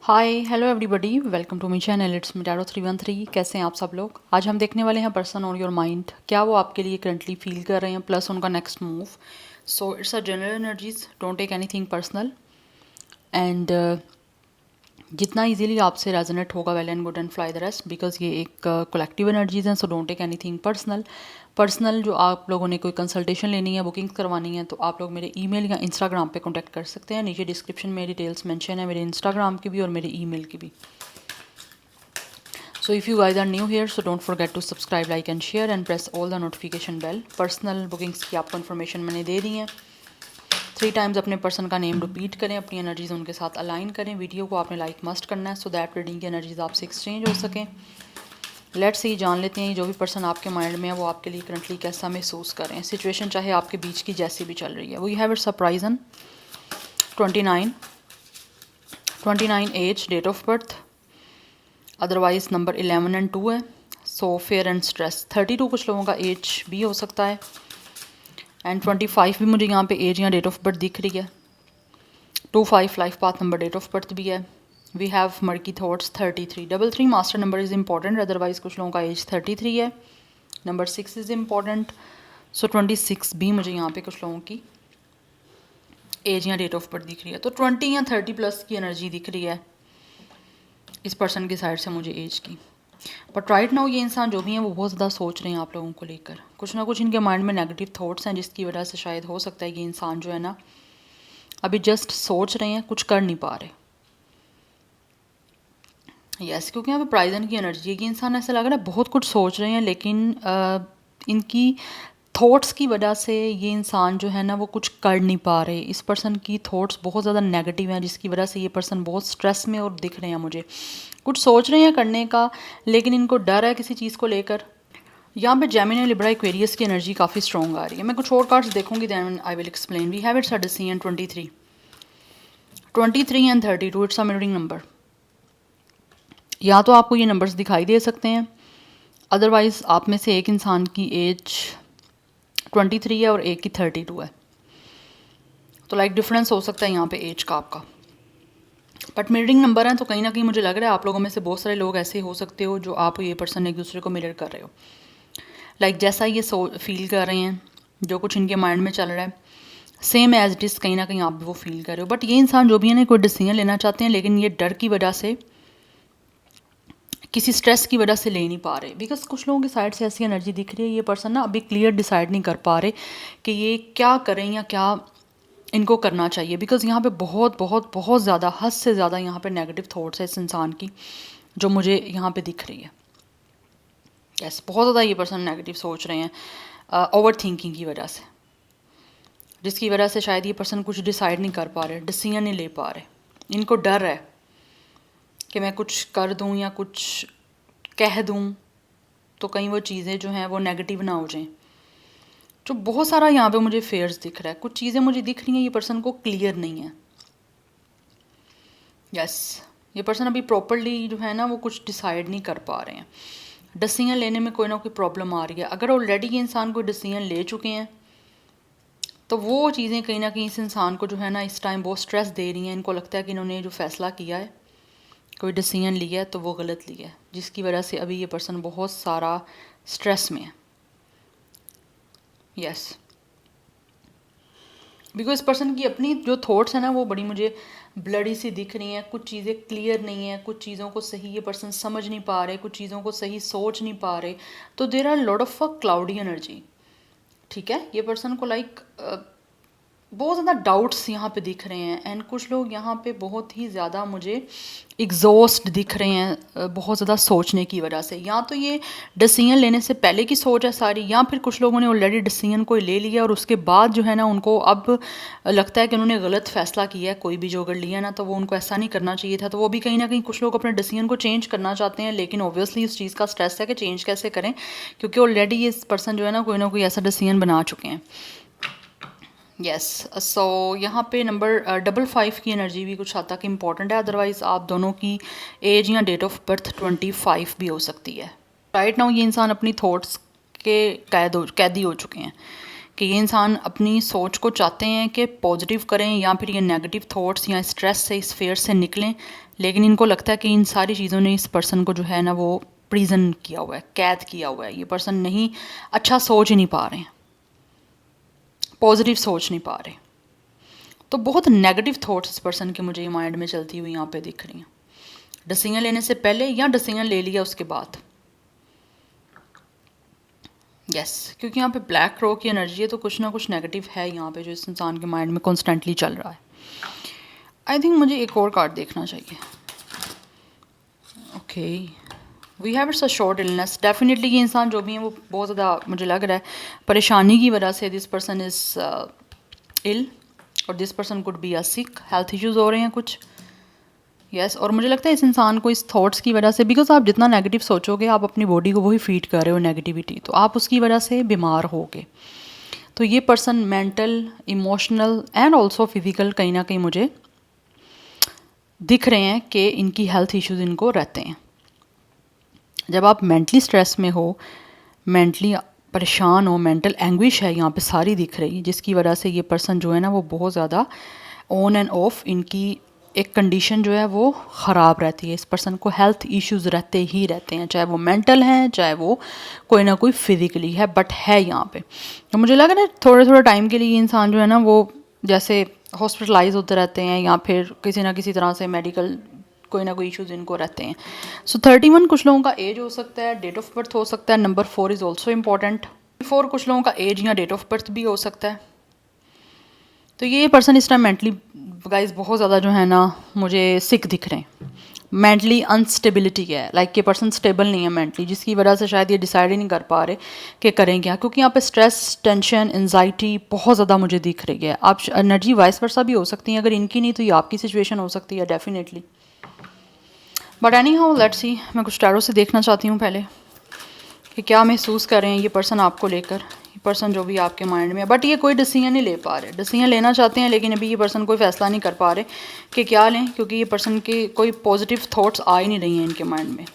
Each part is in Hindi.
Hi hello everybody, welcome to my channel. It's me tarot 313। कैसे हैं आप सब लोग? आज हम देखने वाले हैं पर्सन ऑन योर माइंड, क्या वो आपके लिए करंटली फील कर रहे हैं, प्लस उनका next move. So it's a general energies, don't take anything personal and जितना इजीली आपसे रेजोनेट होगा well and good and fly the rest, because ये एक कलेक्टिव एनर्जीज हैं। So don't take anything personal जो आप लोगों ने कोई कंसल्टेशन लेनी है, बुकिंग करवानी है, तो आप लोग मेरे ईमेल या इंस्टाग्राम पे कांटेक्ट कर सकते हैं। नीचे डिस्क्रिप्शन में डिटेल्स मेंशन है मेरे इंस्टाग्राम की भी और मेरे ईमेल की भी। So if you guys are new here, so don't forget to subscribe, like and share and press all the notification bell. Personal bookings की आपको इन्फॉर्मेशन मैंने दे दी है। 3 टाइम्स अपने पर्सन का नेम रिपीट करें, अपनी एनर्जीज उनके साथ अलाइन करें। वीडियो को आपने लाइक मस्ट करना है सो दैट रीडिंग की एनर्जीज आपसे एक्सचेंज हो सकें। लेट्स सी, जान लेते हैं जो भी पर्सन आपके माइंड में है वो आपके लिए करंटली कैसा महसूस कर रहे हैं। सिचुएशन चाहे आपके बीच की जैसी भी चल रही है। We have it surprising 29 age, date of birth otherwise number 11 and 2 है। सो फेयर एंड स्ट्रेस 32 कुछ लोगों का एज भी हो सकता है एंड 25 भी मुझे यहाँ पे एज या डेट ऑफ बर्थ दिख रही है। 25 life path number, date of birth भी है। We have murky thoughts 33। 33 master number is important, otherwise कुछ लोगों का एज 33 है। Number 6 is important. सो 26 भी मुझे यहाँ पे कुछ लोगों की एज या डेट ऑफ बर्थ दिख रही है। तो 20 या 30 प्लस की एनर्जी दिख रही है इस पर्सन की साइड से मुझे एज की। बट राइट नाउ ये इंसान जो भी हैं वो बहुत ज़्यादा सोच रहे हैं आप लोगों को लेकर। कुछ ना कुछ इनके माइंड में नेगेटिव थॉट्स हैं जिसकी वजह से शायद हो सकता है ये इंसान जो है ना अभी जस्ट सोच रहे हैं, कुछ कर नहीं पा रहे। यस, क्योंकि यहाँ पे प्राइजन की एनर्जी है कि इंसान ऐसा लग रहा है बहुत कुछ सोच रहे हैं, लेकिन इनकी थॉट्स की वजह से ये इंसान जो है ना वो कुछ कर नहीं पा रहे। इस पर्सन की थॉट्स बहुत ज़्यादा नेगेटिव हैं जिसकी वजह से ये पर्सन बहुत स्ट्रेस में और दिख रहे हैं मुझे। कुछ सोच रहे हैं करने का, लेकिन इनको डर है किसी चीज़ को लेकर। यहाँ पे जेमिनी, लिब्रा, एक्वेरियस की एनर्जी काफ़ी स्ट्रॉन्ग आ रही है। मैं कुछ और कार्ड्स देखूंगी, then I will explain. We have it's a decision 23 and 32। It's a mirroring number. या तो आपको ये नंबर्स दिखाई दे सकते हैं, अदरवाइज आप में से एक इंसान की एज 23 है और एक की 32 है। तो लाइक डिफरेंस हो सकता है यहाँ पे एज का आपका। बट मिररिंग नंबर है तो कहीं ना कहीं मुझे लग रहा है आप लोगों में से बहुत सारे लोग ऐसे हो सकते हो जो आप ये पर्सन एक दूसरे को मिरर कर रहे हो। लाइक जैसा ये फील कर रहे हैं, जो कुछ इनके माइंड में चल रहा है, सेम एज इट इज़ कहीं ना कहीं आप भी वो फील कर रहे हो। बट ये इंसान जो भी है ना कोई डिसीजन लेना चाहते हैं, लेकिन ये डर की वजह से, किसी स्ट्रेस की वजह से ले नहीं पा रहे। बिकॉज कुछ लोगों की साइड से ऐसी एनर्जी दिख रही है, ये पर्सन ना अभी क्लियर डिसाइड नहीं कर पा रहे कि ये क्या करें या क्या इनको करना चाहिए। बिकॉज यहाँ पे बहुत बहुत बहुत ज़्यादा, हद से ज़्यादा यहाँ पे नेगेटिव थॉट्स है इस इंसान की जो मुझे यहाँ पे दिख रही है। यस, बहुत ज़्यादा ये पर्सन नेगेटिव सोच रहे हैं ओवर थिंकिंग की वजह से, जिसकी वजह से शायद ये पर्सन कुछ डिसाइड नहीं कर पा रहे, डिसीजन नहीं ले पा रहे। इनको डर है कि मैं कुछ कर दूं या कुछ कह दूं तो कहीं वो चीज़ें जो हैं वो नेगेटिव ना हो जाएं। जो बहुत सारा यहाँ पे मुझे फेयर्स दिख रहा है, कुछ चीज़ें मुझे दिख रही हैं ये पर्सन को क्लियर नहीं है। यस, ये पर्सन अभी प्रॉपरली जो है ना वो कुछ डिसाइड नहीं कर पा रहे हैं। डिसीजन लेने में कोई ना कोई प्रॉब्लम आ रही है। अगर ऑलरेडी ये इंसान कोई डिसीजन ले चुके हैं तो वो चीज़ें कहीं ना कहीं इस इंसान को जो है ना इस टाइम बहुत स्ट्रेस दे रही हैं। इनको लगता है कि इन्होंने जो फैसला किया है, कोई डिसीजन लिया है तो वो गलत लिया है, जिसकी वजह से अभी ये पर्सन बहुत सारा स्ट्रेस में है। यस, बिकॉज इस पर्सन की अपनी जो थॉट्स हैं ना वो बड़ी मुझे ब्लडी सी दिख रही हैं। कुछ चीज़ें क्लियर नहीं है, कुछ चीज़ों को सही ये पर्सन समझ नहीं पा रहे, कुछ चीज़ों को सही सोच नहीं पा रहे। तो there are lot of a cloudy energy. ठीक है, ये पर्सन को लाइक बहुत ज़्यादा डाउट्स यहाँ पे दिख रहे हैं एंड कुछ लोग यहाँ पे बहुत ही ज़्यादा मुझे एग्जॉस्ट दिख रहे हैं बहुत ज़्यादा सोचने की वजह से। या तो ये डिसीजन लेने से पहले की सोच है सारी, या फिर कुछ लोगों ने ऑलरेडी डिसीजन कोई ले लिया और उसके बाद जो है ना उनको अब लगता है कि उन्होंने गलत फैसला किया है। कोई भी जो अगर लिया ना तो वो उनको ऐसा नहीं करना चाहिए था। तो वो भी कहीं ना कहीं कुछ लोग अपने डिसीजन को चेंज करना चाहते हैं, लेकिन ऑब्वियसली उस चीज़ का स्ट्रेस है कि चेंज कैसे करें, क्योंकि ऑलरेडी ये पर्सन जो है ना कोई ऐसा डिसीजन बना चुके हैं। यस, सो यहाँ पे नंबर 55 की एनर्जी भी कुछ हद तक इम्पॉर्टेंट है। अदरवाइज़ आप दोनों की एज या डेट ऑफ बर्थ 25 भी हो सकती है। राइट नाउ ये इंसान अपनी थॉट्स के कैदी हो चुके हैं कि ये इंसान अपनी सोच को चाहते हैं कि पॉजिटिव करें या फिर ये नेगेटिव थॉट्स या स्ट्रेस से, इस फेयर से निकलें, लेकिन इनको लगता है कि इन सारी चीज़ों ने इस पर्सन को जो है ना वो प्रिजन किया हुआ है, कैद किया हुआ है। ये पर्सन नहीं अच्छा सोच ही नहीं पा रहे हैं, पॉजिटिव सोच नहीं पा रहे। तो बहुत नेगेटिव थॉट्स इस पर्सन के मुझे माइंड में चलती हुई यहाँ पे दिख रही हैं, डिसीजन लेने से पहले या डिसीजन ले लिया उसके बाद। यस क्योंकि यहाँ पे ब्लैक क्रो की एनर्जी है, तो कुछ ना कुछ नेगेटिव है यहाँ पे जो इस इंसान के माइंड में कॉन्स्टेंटली चल रहा है। आई थिंक मुझे एक और कार्ड देखना चाहिए। Okay, we have it's a short illness. Definitely ये इंसान जो भी है वो बहुत ज़्यादा मुझे लग रहा है परेशानी की वजह से दिस पर्सन इज़ इल, और this person could be a sick, health issues हो रहे हैं कुछ। यस और मुझे लगता है इस इंसान को इस थॉट्स की वजह से, बिकॉज आप जितना नेगेटिव सोचोगे आप अपनी बॉडी को वही फीड कर रहे हो नेगेटिविटी, तो आप उसकी वजह से बीमार होगे। तो ये person mental, emotional and also physical कहीं ना कहीं मुझे दिख रहे हैं कि इनकी हेल्थ इश्यूज़ इनको रहते हैं। जब आप मेंटली स्ट्रेस में हो, मेंटली परेशान हो, मेंटल एंग्विश है यहाँ पे सारी दिख रही, जिसकी वजह से ये पर्सन जो है ना वो बहुत ज़्यादा ऑन एंड ऑफ इनकी एक कंडीशन जो है वो ख़राब रहती है। इस पर्सन को हेल्थ इश्यूज़ रहते ही रहते हैं, चाहे वो मेंटल हैं चाहे वो कोई ना कोई फिज़िकली है, बट है यहाँ पे। तो मुझे लगा ना थोड़े थोड़े टाइम के लिए ये इंसान जो है ना वो जैसे हॉस्पिटलाइज होते रहते हैं या फिर किसी ना किसी तरह से मेडिकल कोई ना कोई इश्यूज़ इनको रहते हैं। सो 31 कुछ लोगों का एज हो सकता है, डेट ऑफ बर्थ हो सकता है, नंबर 4 इज़ ऑल्सो इम्पॉर्टेंट। 4 कुछ लोगों का एज या डेट ऑफ बर्थ भी हो सकता है। तो ये पर्सन इस टाइम मेंटली गाइस बहुत ज़्यादा जो है ना मुझे सिक दिख रहे हैं, मेंटली अनस्टेबिलिटी है, लाइक ये पर्सन स्टेबल नहीं है मेंटली, जिसकी वजह से शायद ये डिसाइड ही नहीं कर पा रहे कि करें क्या, क्योंकि यहाँ पे स्ट्रेस, टेंशन, एंजाइटी बहुत ज़्यादा मुझे दिख रही है। आप एनर्जी वाइस वर्सा भी हो सकती है, अगर इनकी नहीं तो ये आपकी सिचुएशन हो सकती है definitely. But any how let's see, मैं कुछ टैरो से देखना चाहती हूँ पहले कि क्या महसूस कर रहे हैं ये पर्सन आपको लेकर, ये पर्सन जो भी आपके माइंड में है। बट ये कोई डिसीजन नहीं ले पा रहे, डिसीजन लेना चाहते हैं लेकिन अभी ये पर्सन कोई फैसला नहीं कर पा रहे कि क्या लें, क्योंकि ये पर्सन के कोई पॉजिटिव थॉट्स आ ही नहीं रही हैं इनके माइंड में।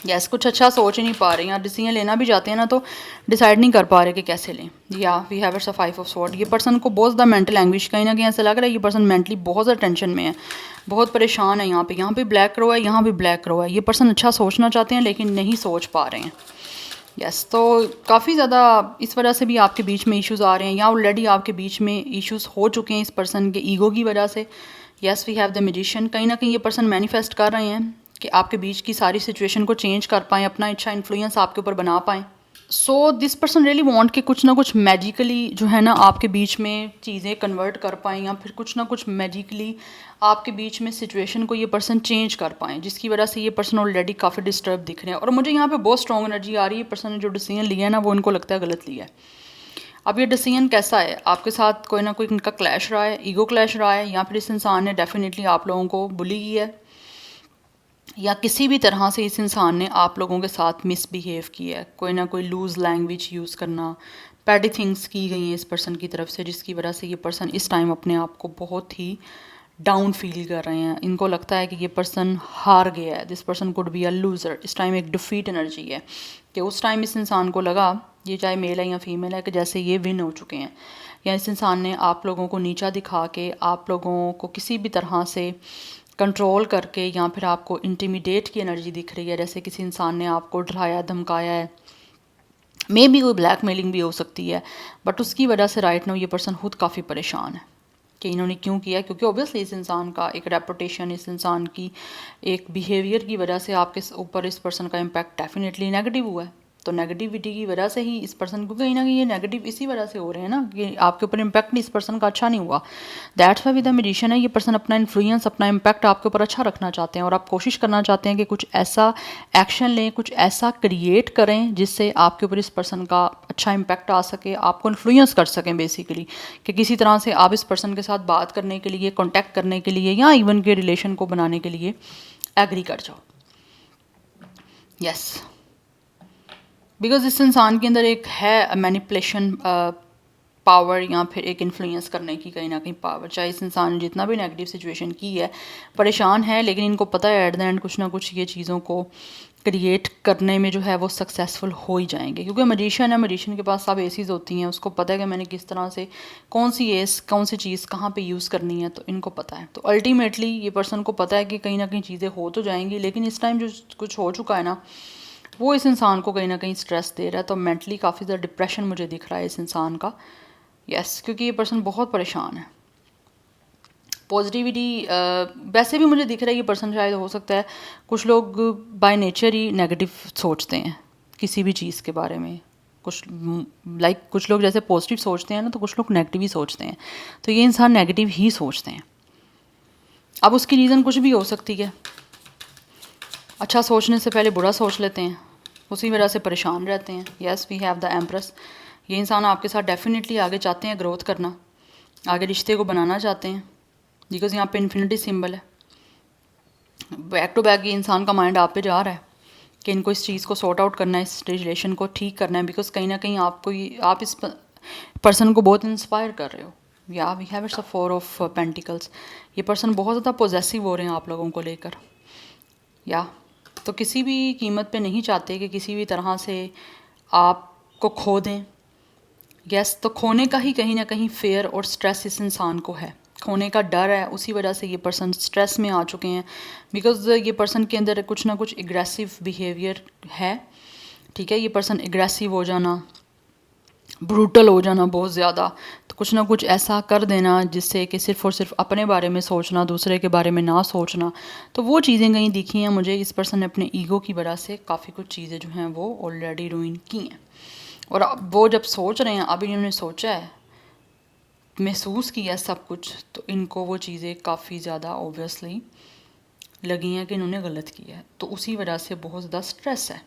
यस कुछ अच्छा सोच ही नहीं पा रहे, या डिसीजन लेना भी चाहते हैं ना तो डिसाइड नहीं कर पा रहे कि कैसे लें। या we have it's a 5 of sword. ये पर्सन को बहुत ज़्यादा मेंटल एंग्विश कहीं ना कहीं ऐसा लग रहा है ये पर्सन मेंटली बहुत ज़्यादा टेंशन में है, बहुत परेशान है। यहाँ पे ब्लैक रो है, यहाँ भी ब्लैक रो है। ये पर्सन अच्छा सोचना चाहते हैं लेकिन नहीं सोच पा रहे हैं। यस तो काफ़ी ज़्यादा इस वजह से भी आपके बीच में इश्यूज़ आ रहे हैं, या ऑलरेडी आपके बीच में इश्यूज़ हो चुके हैं इस पर्सन के ईगो की वजह से। Yes we have the magician. कहीं ना कहीं ये पर्सन मैनिफेस्ट कर रहे हैं कि आपके बीच की सारी सिचुएशन को चेंज कर पाएँ, अपना अच्छा इन्फ्लुएंस आपके ऊपर बना पाएँ। So this person really want कि कुछ ना कुछ मैजिकली जो है ना आपके बीच में चीज़ें कन्वर्ट कर पाएँ, या फिर कुछ ना कुछ मैजिकली आपके बीच में सिचुएशन को ये पर्सन चेंज कर पाएँ, जिसकी वजह से ये पर्सन ऑलरेडी काफ़ी डिस्टर्ब दिख रहे हैं। और मुझे यहाँ पे बहुत स्ट्रॉन्ग एनर्जी आ रही है, पर्सन ने जो डिसीजन लिया है ना वो इनको लगता है गलत लिया है। अब ये डिसीजन कैसा है, आपके साथ कोई ना कोई इनका क्लैश रहा है, ईगो क्लैश रहा है, या फिर इस इंसान ने डेफिनेटली आप लोगों को बुली किया है, या किसी भी तरह से इस इंसान ने आप लोगों के साथ मिसबिहेव किया है, कोई ना कोई लूज़ लैंग्वेज यूज़ करना, पैडी थिंग्स की गई हैं इस पर्सन की तरफ से, जिसकी वजह से ये पर्सन इस टाइम अपने आप को बहुत ही डाउन फील कर रहे हैं। इनको लगता है कि ये पर्सन हार गया है, this person could be a loser. इस टाइम एक डिफीट एनर्जी है कि उस टाइम इस इंसान को लगा, ये चाहे मेल है या फीमेल है, कि जैसे ये विन हो चुके हैं, या इस इंसान ने आप लोगों को नीचा दिखा के आप लोगों को किसी भी तरह से कंट्रोल करके या फिर आपको इंटिमिडेट की एनर्जी दिख रही है, जैसे किसी इंसान ने आपको डराया धमकाया है। मे बी कोई ब्लैकमेलिंग भी हो सकती है, बट उसकी वजह से राइट नाउ ये पर्सन खुद काफ़ी परेशान है कि इन्होंने क्यों किया, क्योंकि ऑब्वियसली इस इंसान का एक रेपुटेशन, इस इंसान की एक बिहेवियर की वजह से आपके ऊपर इस पर्सन का इम्पैक्ट डेफिनेटली नेगेटिव हुआ है। तो नेगेटिविटी की वजह से ही इस पर्सन को कहीं ना कहीं ये नेगेटिव इसी वजह से हो रहे हैं ना कि आपके ऊपर इम्पैक्ट इस पर्सन का अच्छा नहीं हुआ। That's why with the magician है, ये पर्सन अपना इन्फ्लुएंस, अपना इम्पैक्ट आपके ऊपर अच्छा रखना चाहते हैं, और आप कोशिश करना चाहते हैं कि कुछ ऐसा एक्शन लें, कुछ ऐसा क्रिएट करें जिससे आपके ऊपर इस पर्सन का अच्छा इम्पैक्ट आ सके, आपको इन्फ्लुएंस कर सकें बेसिकली, कि किसी तरह से आप इस पर्सन के साथ बात करने के लिए, कॉन्टैक्ट करने के लिए, या इवन के रिलेशन को बनाने के लिए एग्री कर जाओ। यस बिकॉज इस इंसान के अंदर एक है मैनिपुलेशन पावर, या फिर एक इन्फ्लुएंस करने की कहीं ना कहीं पावर। चाहे इस इंसान ने जितना भी नेगेटिव सिचुएशन की है, परेशान है, लेकिन इनको पता है एट द एंड कुछ ना कुछ ये चीज़ों को क्रिएट करने में जो है वो सक्सेसफुल हो ही जाएंगे, क्योंकि मजिशियन है, मजिशियन के पास सब एसीज़ होती हैं, उसको पता है कि मैंने किस तरह से कौन सी एस कौन सी चीज़ कहाँ पे यूज़ करनी है, तो इनको पता है। तो अल्टीमेटली ये पर्सन को पता है कि कहीं ना कहीं चीज़ें हो तो जाएंगी, लेकिन इस टाइम जो कुछ हो चुका है ना वो इस इंसान को कहीं ना कहीं स्ट्रेस दे रहा है। तो मेंटली काफ़ी ज़्यादा डिप्रेशन मुझे दिख रहा है इस इंसान का। यस, क्योंकि ये पर्सन बहुत परेशान है। पॉजिटिविटी वैसे भी मुझे दिख रहा है ये पर्सन शायद हो सकता है कुछ लोग बाय नेचर ही नेगेटिव सोचते हैं किसी भी चीज़ के बारे में। कुछ कुछ लोग जैसे पॉजिटिव सोचते हैं ना, तो कुछ लोग नेगेटिव ही सोचते हैं। तो ये इंसान नेगेटिव ही सोचते हैं। अब उसकी रीज़न कुछ भी हो सकती है। अच्छा सोचने से पहले बुरा सोच लेते हैं, उसी वजह से परेशान रहते हैं। Yes, we have the empress. ये इंसान आपके साथ डेफिनेटली आगे चाहते हैं ग्रोथ करना, आगे रिश्ते को बनाना चाहते हैं, बिकॉज यहाँ पे इन्फिनिटी सिंबल है। बैक टू बैक ये इंसान का माइंड आप पे जा रहा है कि इनको इस चीज़ को सॉर्ट आउट करना है, इस रिलेशन को ठीक करना है, बिकॉज कहीं ना कहीं आप इस पर्सन को बहुत इंस्पायर कर रहे हो। या we have it's a 4 of pentacles. ये पर्सन बहुत ज़्यादा पॉजेसिव हो रहे हैं आप लोगों को लेकर। या तो किसी भी कीमत पे नहीं चाहते कि किसी भी तरह से आपको खो दें। यस, तो खोने का ही कहीं ना कहीं फेयर और स्ट्रेस इस इंसान को है, खोने का डर है। उसी वजह से ये पर्सन स्ट्रेस में आ चुके हैं, बिकॉज ये पर्सन के अंदर कुछ ना कुछ एग्रेसिव बिहेवियर है। ठीक है, ये पर्सन एग्रेसिव हो जाना, ब्रूटल हो जाना बहुत ज़्यादा, तो कुछ ना कुछ ऐसा कर देना जिससे कि सिर्फ़ और सिर्फ अपने बारे में सोचना, दूसरे के बारे में ना सोचना। तो वो चीज़ें कहीं दिखी हैं मुझे। इस पर्सन ने अपने ईगो की वजह से काफ़ी कुछ चीज़ें जो हैं वो ऑलरेडी रूइन की हैं। और अब वो जब सोच रहे हैं, अब इन्होंने सोचा है, महसूस किया सब कुछ, तो इनको वो चीज़ें काफ़ी ज़्यादा ऑब्वियसली लगी हैं कि इन्होंने गलत किया है। तो उसी वजह से बहुत ज़्यादा स्ट्रेस है।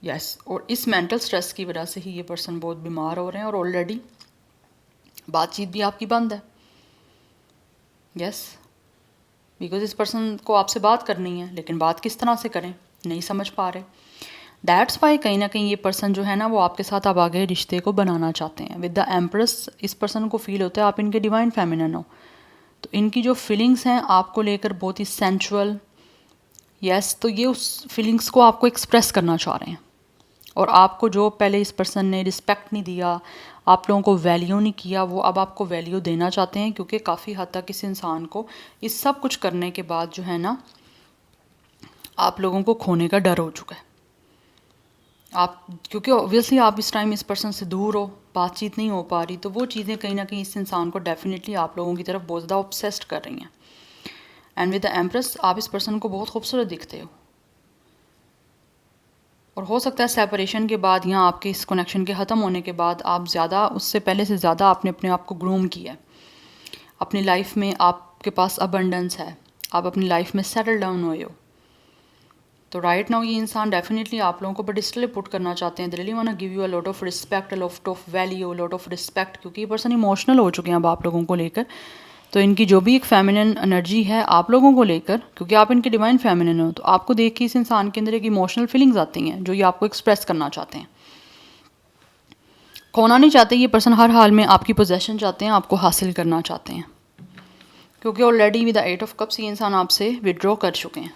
यस, और इस मेंटल स्ट्रेस की वजह से ही ये पर्सन बहुत बीमार हो रहे हैं, और ऑलरेडी बातचीत भी आपकी बंद है। यस, बिकॉज इस पर्सन को आपसे बात करनी है, लेकिन बात किस तरह से करें नहीं समझ पा रहे। दैट्स वाई कहीं ना कहीं ये पर्सन जो है ना वो आपके साथ अब आगे रिश्ते को बनाना चाहते हैं। विद द एम्प्रेस इस पर्सन को फील होता है आप इनके डिवाइन फेमिनिन हो, तो इनकी जो फीलिंग्स हैं आपको लेकर बहुत ही सेंचुअल। यस, तो ये उस फीलिंग्स को आपको एक्सप्रेस करना चाह रहे हैं, और आपको जो पहले इस पर्सन ने रिस्पेक्ट नहीं दिया, आप लोगों को वैल्यू नहीं किया, वो अब आपको वैल्यू देना चाहते हैं। क्योंकि काफ़ी हद तक इस इंसान को इस सब कुछ करने के बाद जो है ना आप लोगों को खोने का डर हो चुका है। आप क्योंकि ऑब्वियसली आप इस टाइम इस पर्सन से दूर हो, बातचीत नहीं हो पा रही, तो वो चीज़ें कहीं ना कहीं इस इंसान को डेफिनेटली आप लोगों की तरफ बहुत ज़्यादा ऑब्सेस्ड कर रही हैं। एंड विद द एम्प्रेस आप इस पर्सन को बहुत खूबसूरत दिखते हो, और हो सकता है सेपरेशन के बाद या आपके इस कनेक्शन के ख़त्म होने के बाद आप ज़्यादा उससे पहले से ज़्यादा आपने अपने आप को ग्रूम किया है। अपनी लाइफ में आपके पास अबंडेंस है, आप अपनी लाइफ में सेटल डाउन हुए हो। तो राइट नाउ ये इंसान डेफिनेटली आप लोगों को पेडिस्टल पुट करना चाहते हैं। They really want to give you a lot of respect, a lot of value, lot of respect, क्योंकि ये पर्सन इमोशनल हो चुके हैं अब आप लोगों को लेकर। तो इनकी जो भी एक फेमिनिन एनर्जी है आप लोगों को लेकर, क्योंकि आप इनके डिवाइन फेमिनिन हो, तो आपको देख के इस इंसान के अंदर एक इमोशनल फीलिंग्स आती हैं जो ये आपको एक्सप्रेस करना चाहते हैं। खोना नहीं चाहते ये पर्सन, हर हाल में आपकी पोजेशन चाहते हैं, आपको हासिल करना चाहते हैं, क्योंकि already with the 8 of cups ये इंसान आपसे विड्रॉ कर चुके हैं।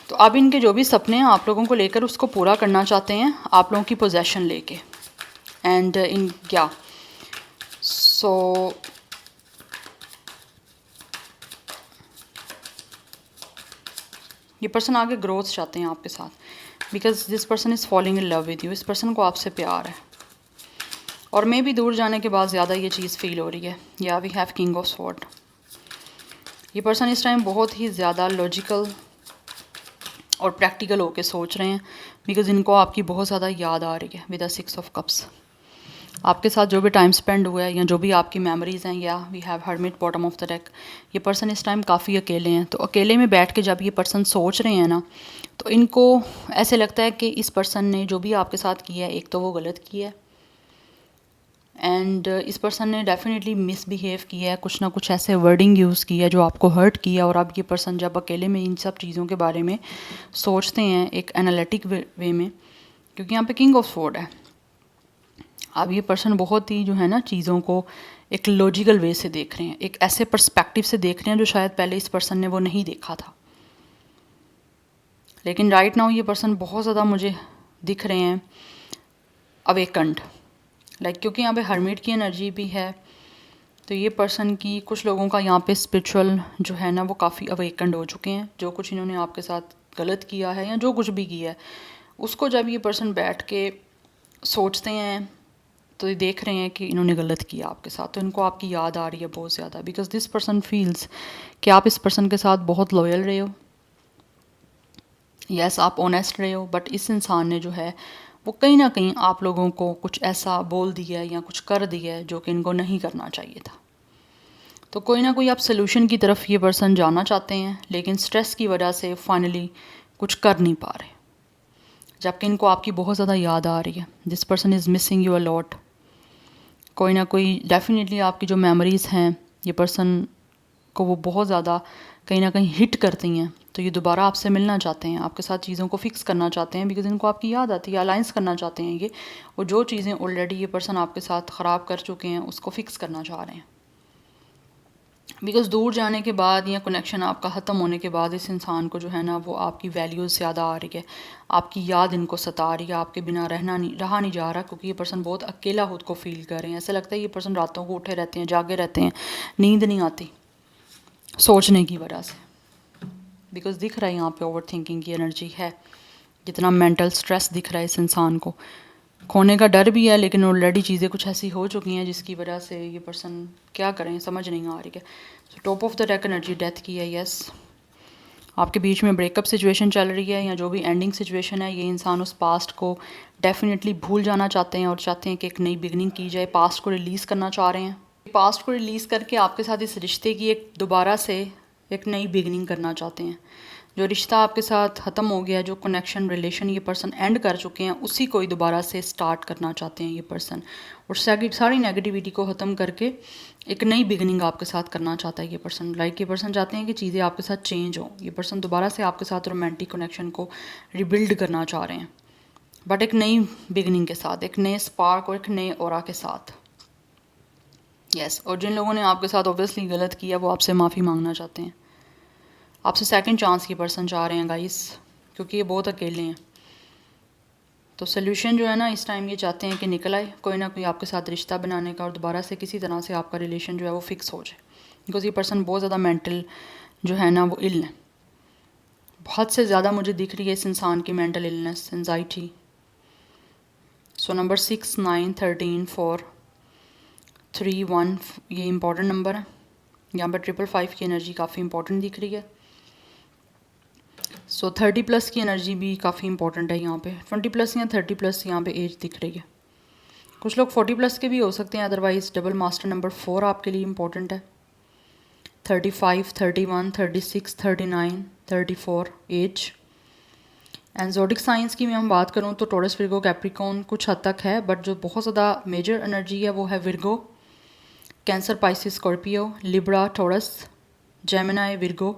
तो अब इनके जो भी सपने हैं आप लोगों को लेकर उसको पूरा करना चाहते हैं आप लोगों की पोजेशन लेके। एंड इन क्या सो ये पर्सन आगे ग्रोथ चाहते हैं आपके साथ, because this person is following in love with you. इस पर्सन को आपसे प्यार है, और मे भी दूर जाने के बाद ज़्यादा ये चीज़ फील हो रही है। Yeah we have king of sword. ये पर्सन इस टाइम बहुत ही ज़्यादा लॉजिकल और प्रैक्टिकल होके सोच रहे हैं, बिकॉज इनको आपकी बहुत ज़्यादा याद आ रही है। विद द 6 ऑफ कप्स आपके साथ जो भी टाइम स्पेंड हुआ है या जो भी आपकी मेमोरीज़ हैं, yeah we have hermit bottom of the deck. ये पर्सन इस टाइम काफ़ी अकेले हैं, तो अकेले में बैठ के जब ये पर्सन सोच रहे हैं ना, तो इनको ऐसे लगता है कि इस पर्सन ने जो भी आपके साथ किया है, एक तो वो गलत किया है, एंड इस पर्सन ने डेफिनेटली मिसबिहेव किया है, कुछ ना कुछ ऐसे वर्डिंग यूज़ किया है जो आपको हर्ट किया। और अब ये पर्सन जब अकेले में इन सब चीज़ों के बारे में सोचते हैं एक एनालिटिक वे में, क्योंकि यहाँ पे किंग ऑफ स्वॉर्ड है, अब ये पर्सन बहुत ही जो है ना चीज़ों को एक लॉजिकल वे से देख रहे हैं, एक ऐसे पर्सपेक्टिव से देख रहे हैं जो शायद पहले इस पर्सन ने वो नहीं देखा था। लेकिन राइट नाउ ये पर्सन बहुत ज़्यादा मुझे दिख रहे हैं अवेकंड, लाइक क्योंकि यहाँ पे हर्मिट की एनर्जी भी है, तो ये पर्सन की कुछ लोगों का यहाँ पे स्पिरिचुअल जो है ना वो काफ़ी अवेकंड हो चुके हैं। जो कुछ इन्होंने आपके साथ गलत किया है या जो कुछ भी किया है उसको जब ये पर्सन बैठ के सोचते हैं तो ये देख रहे हैं कि इन्होंने गलत किया आपके साथ, तो इनको आपकी याद आ रही है बहुत ज़्यादा, बिकॉज दिस पर्सन फील्स कि आप इस पर्सन के साथ बहुत लॉयल रहे हो, यस आप ऑनेस्ट रहे हो, बट इस इंसान ने जो है वो कहीं ना कहीं आप लोगों को कुछ ऐसा बोल दिया है या कुछ कर दिया है जो कि इनको नहीं करना चाहिए था। तो कोई ना कोई आप सोल्यूशन की तरफ ये पर्सन जाना चाहते हैं, लेकिन स्ट्रेस की वजह से फाइनली कुछ कर नहीं पा रहे, जबकि इनको आपकी बहुत ज़्यादा याद आ रही है। This person is missing you a lot. कोई ना कोई डेफिनेटली आपकी जो मेमोरीज़ हैं ये पर्सन को वो बहुत ज़्यादा कहीं ना कहीं हिट करती हैं, तो ये दोबारा आपसे मिलना चाहते हैं, आपके साथ चीज़ों को फिक्स करना चाहते हैं, बिकॉज इनको आपकी याद आती है, अलाइंस करना चाहते हैं ये, और जो चीज़ें ऑलरेडी ये पर्सन आपके साथ ख़राब कर चुके हैं उसको फिक्स करना चाह रहे हैं। बिकॉज दूर जाने के बाद या कनेक्शन आपका ख़त्म होने के बाद इस इंसान को जो है ना वो आपकी वैल्यूज़ ज़्यादा आ रही है, आपकी याद इनको सता रही है, आपके बिना रहा नहीं जा रहा, क्योंकि ये पर्सन बहुत अकेला खुद को फील कर रहे हैं। ऐसा लगता है ये पर्सन रातों को उठे रहते हैं, जागे रहते हैं, नींद नहीं आती सोचने की वजह से, बिकॉज दिख रहा है यहाँ पे ओवर थिंकिंग की एनर्जी है, जितना मेंटल स्ट्रेस दिख रहा है इस इंसान को, खोने का डर भी है, लेकिन ऑलरेडी चीज़ें कुछ ऐसी हो चुकी हैं जिसकी वजह से ये पर्सन क्या करें समझ नहीं आ रही है। So top of the deck energy death की है, यस आपके बीच में ब्रेकअप सिचुएशन चल रही है या जो भी एंडिंग सिचुएशन है, ये इंसान उस पास्ट को डेफिनेटली भूल जाना चाहते हैं और चाहते हैं कि एक नई बिगनिंग की जाए, पास्ट को रिलीज़ करना चाह रहे हैं, पास्ट को रिलीज़ करके आपके साथ इस रिश्ते की एक दोबारा से एक नई बिगनिंग करना चाहते हैं। जो रिश्ता आपके साथ ख़त्म हो गया, जो कनेक्शन रिलेशन ये पर्सन एंड कर चुके हैं, उसी को ही दोबारा से स्टार्ट करना चाहते हैं ये पर्सन, और सारी नेगेटिविटी को ख़त्म करके एक नई बिगनिंग आपके साथ करना चाहता है ये पर्सन। लाइक ये पर्सन चाहते हैं कि चीज़ें आपके साथ चेंज हो, ये पर्सन दोबारा से आपके साथ रोमांटिक कनेक्शन को रिबिल्ड करना चाह रहे हैं, बट एक नई बिगनिंग के साथ, एक नए स्पार्क और एक नए ऑरा के साथ, यस और जिन लोगों ने आपके साथ ऑब्वियसली गलत किया वो आपसे माफ़ी मांगना चाहते हैं, आपसे सेकंड चांस की पर्सन चाह रहे हैं गाइस, क्योंकि ये बहुत अकेले हैं। तो सोल्यूशन जो है ना इस टाइम ये चाहते हैं कि निकल आए कोई ना कोई आपके साथ रिश्ता बनाने का, और दोबारा से किसी तरह से आपका रिलेशन जो है वो फिक्स हो जाए, बिकॉज ये पर्सन बहुत ज़्यादा मेंटल जो है ना वो इल है, बहुत से ज़्यादा मुझे दिख रही है इस इंसान की mental illness, anxiety. So number 6, 9, 13, 4, 3, 1 ये इंपॉर्टेंट नंबर है। यहाँ पर 555 की एनर्जी काफ़ी इंपॉर्टेंट दिख रही है। सो 30 प्लस की एनर्जी भी काफ़ी इंपॉर्टेंट है यहाँ पे, 20 प्लस या 30 प्लस यहाँ पे एज दिख रही है। कुछ लोग 40 प्लस के भी हो सकते हैं, अदरवाइज डबल मास्टर नंबर 4 आपके लिए इंपॉर्टेंट है। 35, 31, 36, 39, 34 एज। एंड ज़ोडिक साइंस की मैं हम बात करूँ तो टॉरस, विर्गो, कैप्रिकॉर्न कुछ हद तक है, बट जो बहुत ज़्यादा मेजर एनर्जी है वो है Virgo, cancer, Pisces, Scorpio, Libra, taurus, Gemini, Virgo,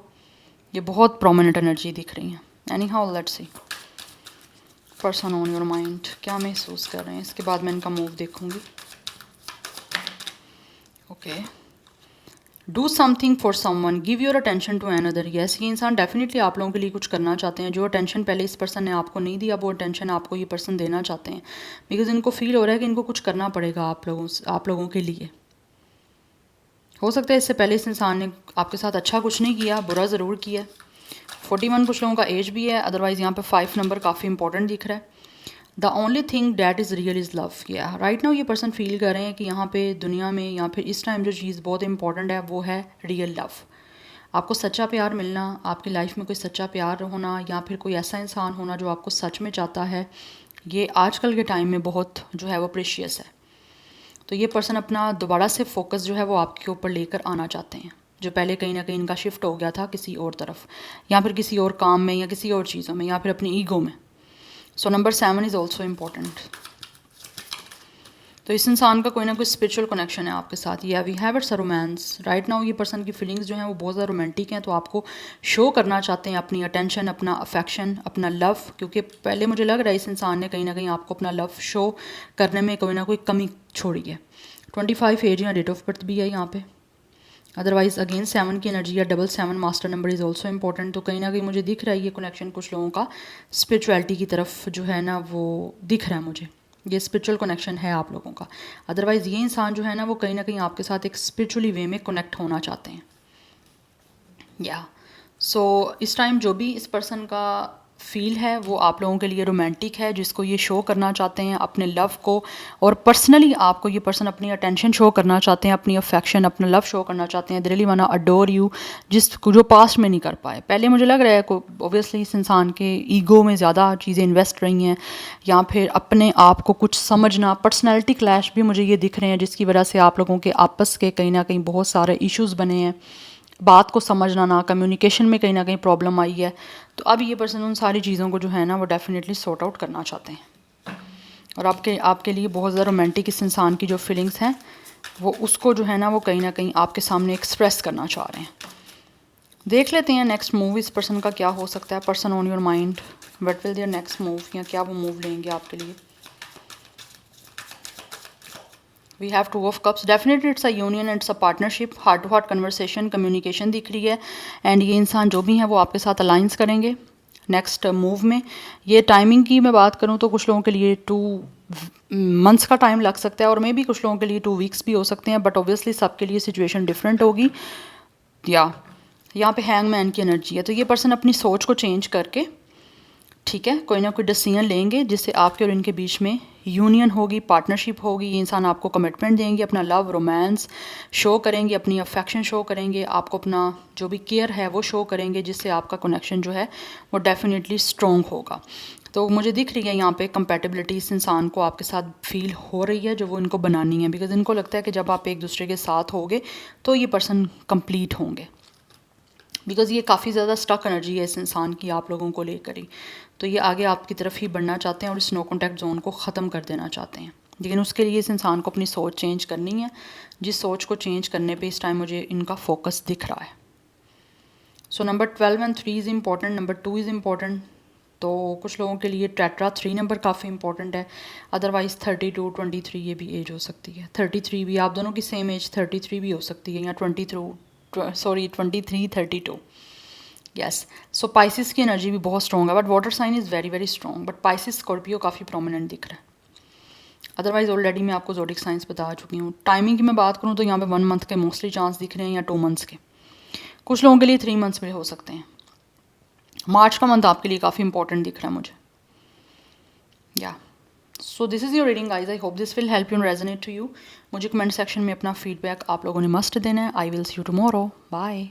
ये बहुत प्रोमिनेंट एनर्जी दिख रही है। Any how let's see person on your mind क्या महसूस कर रहे हैं, इसके बाद मैं इनका मूव देखूंगी। Okay, do something for someone, give your attention to another. Yes ये इंसान डेफिनेटली आप लोगों के लिए कुछ करना चाहते हैं, जो अटेंशन पहले इस पर्सन ने आपको नहीं दिया वो अटेंशन आपको ये पर्सन देना चाहते हैं, बिकॉज इनको फील हो रहा है कि इनको कुछ करना पड़ेगा आप लोगों के लिए। हो सकता है इससे पहले इस इंसान ने आपके साथ अच्छा कुछ नहीं किया, बुरा ज़रूर किया। 41 कुछ लोगों का एज भी है, अदरवाइज़ यहाँ पे 5 नंबर काफ़ी इंपॉर्टेंट दिख रहा है। The only thing that is real is love. या राइट नाउ ये पर्सन फील कर रहे हैं कि यहाँ पे दुनिया में या फिर इस टाइम जो चीज़ बहुत इंपॉर्टेंट है वो है रियल लव। आपको सच्चा प्यार मिलना, आपकी लाइफ में कोई सच्चा प्यार होना, या फिर कोई ऐसा इंसान होना जो आपको सच में चाहता है, ये आजकल के टाइम में बहुत जो है वो प्रेशियस है। तो ये पर्सन अपना दोबारा से फोकस जो है वो आपके ऊपर लेकर आना चाहते हैं, जो पहले कहीं ना कहीं इनका शिफ्ट हो गया था किसी और तरफ, या फिर किसी और काम में या किसी और चीज़ों में, या फिर अपनी ईगो में। So number 7 is also important. तो इस इंसान का कोई ना कोई स्पिरिचुअल कनेक्शन है आपके साथ, yeah we have it's a romance. Right now ये पर्सन की फीलिंग्स जो हैं वो बहुत ज़्यादा रोमांटिक हैं, तो आपको शो करना चाहते हैं अपनी अटेंशन, अपना अफेक्शन, अपना लव, क्योंकि पहले मुझे लग रहा है इस इंसान ने कहीं ना कहीं आपको अपना लव शो करने में कोई ना कोई कमी छोड़ी है। 25 एज या डेट ऑफ बर्थ भी है यहाँ पे। अदरवाइज अगेन 7 की एनर्जी या 777 master number is also important. तो कहीं ना कहीं मुझे दिख रहा है ये कनेक्शन कुछ लोगों का स्पिरिचुअलिटी की तरफ जो है ना वो दिख रहा है मुझे, ये स्पिरिचुअल कनेक्शन है आप लोगों का। अदरवाइज़ ये इंसान जो है ना वो कहीं ना कहीं आपके साथ एक स्पिरिचुअली वे में कनेक्ट होना चाहते हैं। या सो इस टाइम जो भी इस पर्सन का फील है वो आप लोगों के लिए रोमांटिक है, जिसको ये शो करना चाहते हैं अपने लव को, और पर्सनली आपको ये पर्सन अपनी अटेंशन शो करना चाहते हैं, अपनी अफेक्शन अपना लव शो करना चाहते हैं। They really want to adore you, जिसको जो पास्ट में नहीं कर पाए। पहले मुझे लग रहा है को ऑब्वियसली इस इंसान के ईगो में ज़्यादा चीज़ें इन्वेस्ट रही हैं, या फिर अपने आप को कुछ समझना, पर्सनैलिटी क्लैश भी मुझे ये दिख रहे हैं, जिसकी वजह से आप लोगों के आपस के कहीं ना कहीं बहुत सारे इश्यूज़ बने हैं, बात को समझना ना, कम्युनिकेशन में कहीं ना कहीं प्रॉब्लम आई है। तो अब ये पर्सन उन सारी चीज़ों को जो है ना वो डेफिनेटली सॉर्ट आउट करना चाहते हैं, और आपके लिए बहुत ज़्यादा रोमांटिक इस इंसान की जो फीलिंग्स हैं वो उसको जो है ना वो कहीं ना कहीं आपके सामने एक्सप्रेस करना चाह रहे हैं। देख लेते हैं नेक्स्ट मूव इस पर्सन का क्या हो सकता है। Person on your mind, what will their next move, या क्या वो मूव लेंगे आपके लिए। We have 2 of cups, definitely it's a union, it's a partnership, heart to heart conversation, communication दिख रही है। एंड ये इंसान जो भी हैं वो आपके साथ अलाइंस करेंगे नेक्स्ट मूव में। ये टाइमिंग की मैं बात करूँ तो कुछ लोगों के लिए 2 मंथ्स का टाइम लग सकता है, और मे भी कुछ लोगों के लिए 2 वीक्स भी हो सकते हैं, बट ऑब्वियसली सबके लिए सिचुएशन डिफरेंट होगी। या यहाँ पे हैंगमैन की एनर्जी है, तो ये पर्सन अपनी सोच को चेंज करके ठीक है कोई ना कोई डिसीजन लेंगे जिससे आपके और इनके बीच में यूनियन होगी, पार्टनरशिप होगी। ये इंसान आपको कमिटमेंट देंगे, अपना लव रोमांस शो करेंगे, अपनी अफेक्शन शो करेंगे, आपको अपना जो भी केयर है वो शो करेंगे, जिससे आपका कनेक्शन जो है वो डेफिनेटली स्ट्रॉन्ग होगा। तो मुझे दिख रही है यहाँ पे कंपैटिबिलिटी इस इंसान को आपके साथ फील हो रही है, जो वो इनको बनानी है, बिकॉज इनको लगता है कि जब आप एक दूसरे के साथ होगे तो ये पर्सन कंप्लीट होंगे, बिकॉज़ ये काफ़ी ज़्यादा स्टक एनर्जी है इस इंसान की आप लोगों को लेकर ही। तो ये आगे आपकी तरफ ही बढ़ना चाहते हैं और इस नो कॉन्टैक्ट जोन को ख़त्म कर देना चाहते हैं, लेकिन उसके लिए इस इंसान को अपनी सोच चेंज करनी है, जिस सोच को चेंज करने पे इस टाइम मुझे इनका फोकस दिख रहा है। So number 12 and 3 is important, number 2 is important. तो कुछ लोगों के लिए टेट्रा 3 नंबर काफ़ी इंपॉर्टेंट है, अदरवाइज़ 32 23 ये भी एज हो सकती है। 33 भी, आप दोनों की सेम एज 33 भी हो सकती है, या 23 32। यस, सो पाइसिस की एनर्जी भी बहुत स्ट्रॉन्ग है, but water sign is very very strong, but Pisces Scorpio काफ़ी प्रोमिनेंट दिख रहा है। अदरवाइज ऑलरेडी मैं आपको ज़ोडिक साइंस बता चुकी हूँ। टाइमिंग की मैं बात करूँ तो यहाँ पे 1 मंथ के मोस्टली चांस दिख रहे हैं, या 2 मंथ्स के, कुछ लोगों के लिए 3 मंथ्स में हो सकते हैं। मार्च का मंथ आपके लिए काफ़ी इंपॉर्टेंट दिख रहा है मुझे। Yeah so this is your reading guys, I hope this will help you and resonate to you. मुझे कमेंट सेक्शन में अपना फीडबैक आप लोगों ने मस्ट देना है। I will see you tomorrow, bye.